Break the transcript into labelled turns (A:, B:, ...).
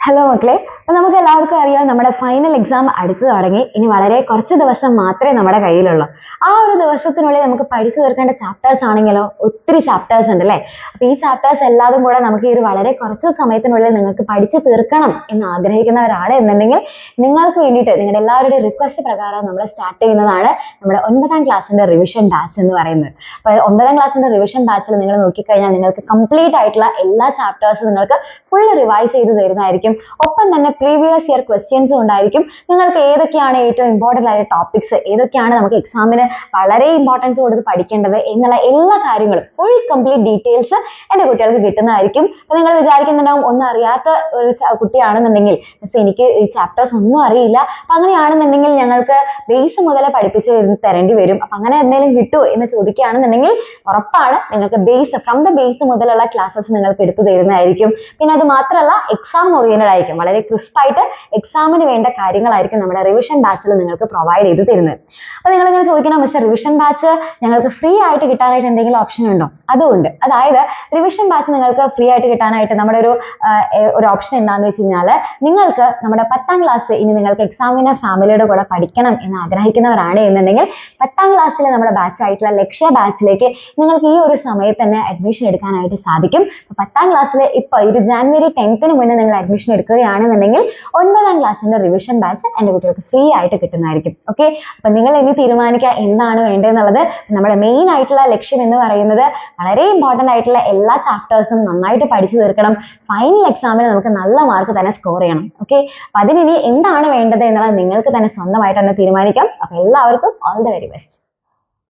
A: Hello മക്കളെ, നമുക്ക് എല്ലാവർക്കും അറിയാം നമ്മുടെ ഫൈനൽ എക്സാം അടുത്ത് തുടങ്ങി. ഇനി വളരെ കുറച്ച് ദിവസം മാത്രമേ നമ്മുടെ കയ്യിലുള്ളൂ. ആ ഒരു ദിവസത്തിനുള്ളിൽ നമുക്ക് പഠിച്ചു തീർക്കേണ്ട ചാപ്റ്റേഴ്സ് ആണെങ്കിലോ ഒത്തിരി ചാപ്റ്റേഴ്സ് ഉണ്ട് അല്ലേ? അപ്പോൾ ഈ ചാപ്റ്റേഴ്സ് എല്ലാതും കൂടെ നമുക്ക് ഈ ഒരു വളരെ കുറച്ച് സമയത്തിനുള്ളിൽ നിങ്ങൾക്ക് പഠിച്ചു തീർക്കണം എന്ന് ആഗ്രഹിക്കുന്നവരാണ് എന്നുണ്ടെങ്കിൽ നിങ്ങൾക്ക് വേണ്ടിയിട്ട് നിങ്ങളുടെ എല്ലാവരുടെയും റിക്വസ്റ്റ് പ്രകാരം നമ്മൾ സ്റ്റാർട്ട് ചെയ്യുന്നതാണ് നമ്മുടെ 9ാം ക്ലാസ്സിന്റെ റിവിഷൻ ബാച്ച് എന്ന് പറയുന്നത്. അപ്പോൾ 9ാം ക്ലാസ്സിന്റെ റിവിഷൻ ബാച്ചിൽ നിങ്ങൾ നോക്കിക്കഴിഞ്ഞാൽ നിങ്ങൾക്ക് കംപ്ലീറ്റ് ആയിട്ടുള്ള എല്ലാ ചാപ്റ്റേഴ്സും നിങ്ങൾക്ക് ഫുൾ റിവൈസ് ചെയ്ത് തരുന്നതായിരിക്കും. ഒപ്പം തന്നെ പ്രീവിയസ് ഇയർ ക്വസ്റ്റ്യൻസും ഉണ്ടായിരിക്കും. നിങ്ങൾക്ക് ഏതൊക്കെയാണ് ഏറ്റവും ഇമ്പോർട്ടൻ്റ് ആയ ടോപ്പിക്സ്, ഏതൊക്കെയാണ് നമുക്ക് എക്സാമിന് വളരെ ഇമ്പോർട്ടൻസ് കൊടുത്ത് പഠിക്കേണ്ടത് എന്നുള്ള എല്ലാ കാര്യങ്ങളും ഫുൾ കംപ്ലീറ്റ് ഡീറ്റെയിൽസ് എൻ്റെ കുട്ടികൾക്ക് കിട്ടുന്നതായിരിക്കും. അപ്പോൾ നിങ്ങൾ വിചാരിക്കുന്നുണ്ടാവും ഒന്നും അറിയാത്ത ഒരു കുട്ടിയാണെന്നുണ്ടെങ്കിൽ മിസ് എനിക്ക് ഈ ചാപ്റ്റേഴ്സ് ഒന്നും അറിയില്ല, അപ്പം അങ്ങനെയാണെന്നുണ്ടെങ്കിൽ ഞങ്ങൾക്ക് ബേസ് മുതൽ പഠിപ്പിച്ച് തരേണ്ടി വരും, അപ്പം അങ്ങനെ എന്തെങ്കിലും കിട്ടുമോ എന്ന് ചോദിക്കുകയാണെന്നുണ്ടെങ്കിൽ ഉറപ്പാണ് നിങ്ങൾക്ക് ഫ്രം ദ ബേസ് മുതലുള്ള ക്ലാസ്സസ് നിങ്ങൾക്ക് എടുത്തു തരുന്നതായിരിക്കും. പിന്നെ അത് മാത്രമല്ല എക്സാം ഓറിയന്റഡ് ആയിരിക്കും. വളരെ ക്രിസ്പായിട്ട് എക്സാമിന് വേണ്ട കാര്യങ്ങളായിരിക്കും നമ്മുടെ റിവിഷൻ ബാച്ചിൽ നിങ്ങൾക്ക് പ്രൊവൈഡ് ചെയ്ത് തരുന്നത്. അപ്പോൾ നിങ്ങൾ ഇങ്ങനെ ചോദിക്കണം, മിസ് റിവിഷൻ ബാച്ച് ഞങ്ങൾക്ക് ഫ്രീ ആയിട്ട് കിട്ടാനായിട്ട് എന്തെങ്കിലും ഓപ്ഷൻ ഉണ്ടോ? അതുകൊണ്ട് അതായത് റിവിഷൻ ബാച്ച് നിങ്ങൾക്ക് ഫ്രീ ആയിട്ട് കിട്ടാനായിട്ട് നമ്മുടെ ഒരു ഓപ്ഷൻ എന്താണെന്ന് വെച്ച് കഴിഞ്ഞാൽ നിങ്ങൾക്ക് നമ്മുടെ 10ാം ക്ലാസ് ഇനി നിങ്ങൾക്ക് എക്സാമിന് ഫാമിലിയുടെ കൂടെ പഠിക്കണം എന്ന് ആഗ്രഹിക്കുന്നവരാണ് എന്നുണ്ടെങ്കിൽ 10ാം ക്ലാസ്സിലെ നമ്മുടെ ബാച്ച് ആയിട്ടുള്ള ലക്ഷ്യ ബാച്ചിലേക്ക് നിങ്ങൾക്ക് ഈ ഒരു സമയത്ത് തന്നെ അഡ്മിഷൻ എടുക്കാനായിട്ട് സാധിക്കും. 10ാം ക്ലാസ്സിൽ ഇപ്പോൾ ഒരു ജാനുവരി 10th മുന്നേ നിങ്ങൾ അഡ്മിഷൻ എടുക്കുകയാണെന്നുണ്ടെങ്കിൽ 9ാം ക്ലാസ്സിന്റെ റിവിഷൻ ബാച്ച് എൻ്റെ കുട്ടികൾക്ക് ഫ്രീ ആയിട്ട് കിട്ടുന്നതായിരിക്കും. ഓക്കെ, അപ്പം നിങ്ങൾ ഇനി തീരുമാനിക്കുക എന്താണ് വേണ്ടതെന്നുള്ളത്. നമ്മുടെ മെയിൻ ആയിട്ടുള്ള ലക്ഷ്യം എന്ന് പറയുന്നത് വളരെ ഇമ്പോർട്ടൻ്റ് ആയിട്ടുള്ള എല്ലാ ചാപ്റ്റേഴ്സും നന്നായിട്ട് പഠിച്ചു തീർക്കണം. ഫൈനൽ എക്സാമിന് നമുക്ക് നല്ല മാർക്ക് തന്നെ സ്കോർ ചെയ്യണം. ഓക്കെ, അപ്പം അതിനി എന്താണ് വേണ്ടത് എന്നുള്ളത് നിങ്ങൾക്ക് തന്നെ സ്വന്തമായിട്ട് തന്നെ തീരുമാനിക്കാം. അപ്പം എല്ലാവർക്കും ഓൾ ദ വെരി ബെസ്റ്റ്.